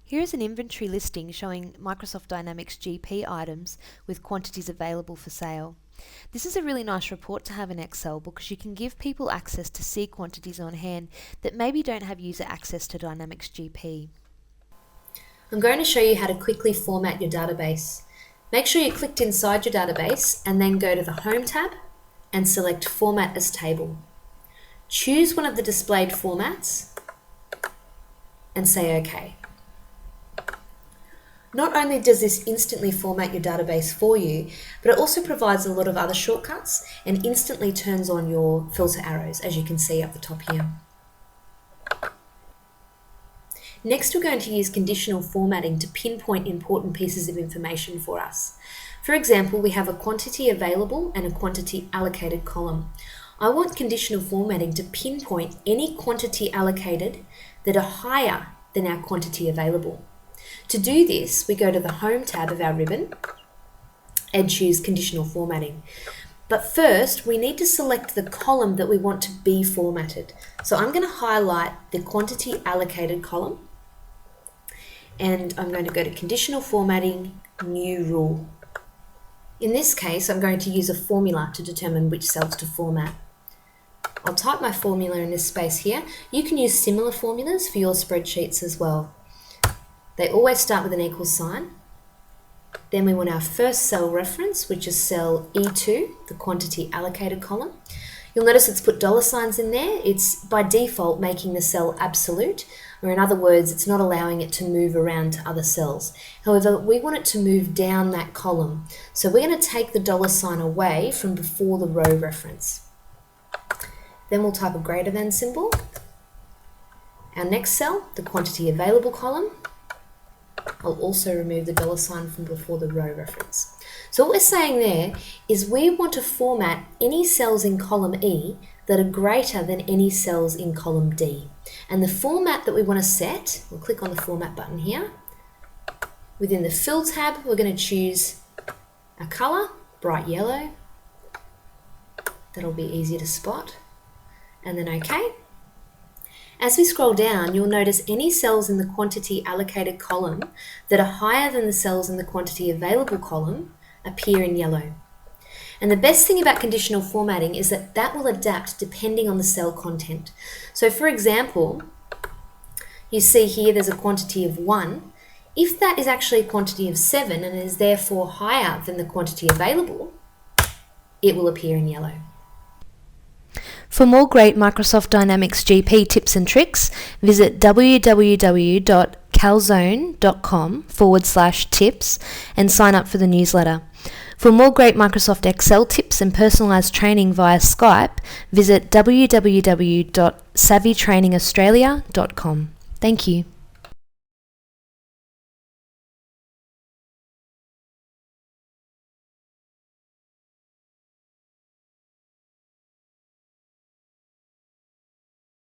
Here is an inventory listing showing Microsoft Dynamics GP items with quantities available for sale. This is a really nice report to have in Excel because you can give people access to see quantities on hand that maybe don't have user access to Dynamics GP. I'm going to show you how to quickly format your database. Make sure you clicked inside your database and then go to the Home tab and select Format as Table. Choose one of the displayed formats and say OK. Not only does this instantly format your database for you, but it also provides a lot of other shortcuts and instantly turns on your filter arrows, as you can see up the top here. Next, we're going to use conditional formatting to pinpoint important pieces of information for us. For example, we have a quantity available and a quantity allocated column. I want conditional formatting to pinpoint any quantity allocated that are higher than our quantity available. To do this, we go to the Home tab of our ribbon and choose Conditional Formatting. But first, we need to select the column that we want to be formatted. So I'm going to highlight the Quantity Allocated column, and I'm going to go to Conditional Formatting, New Rule. In this case, I'm going to use a formula to determine which cells to format. I'll type my formula in this space here. You can use similar formulas for your spreadsheets as well. They always start with an equal sign. Then we want our first cell reference, which is cell E2, the quantity allocated column. You'll notice it's put dollar signs in there. It's by default making the cell absolute, or in other words, it's not allowing it to move around to other cells. However, we want it to move down that column. So we're going to take the dollar sign away from before the row reference. Then we'll type a greater than symbol. Our next cell, the quantity available column, I'll also remove the dollar sign from before the row reference. So what we're saying there is we want to format any cells in column E that are greater than any cells in column D. And the format that we want to set, we'll click on the Format button here. Within the Fill tab, we're going to choose a color, bright yellow. That'll be easier to spot. And then OK. As we scroll down, you'll notice any cells in the quantity allocated column that are higher than the cells in the quantity available column appear in yellow. And the best thing about conditional formatting is that that will adapt depending on the cell content. So for example, you see here there's a quantity of 1. If that is actually a quantity of 7 and is therefore higher than the quantity available, it will appear in yellow. For more great Microsoft Dynamics GP tips and tricks, visit www.calzone.com/tips and sign up for the newsletter. For more great Microsoft Excel tips and personalised training via Skype, visit www.savvytrainingaustralia.com. Thank you.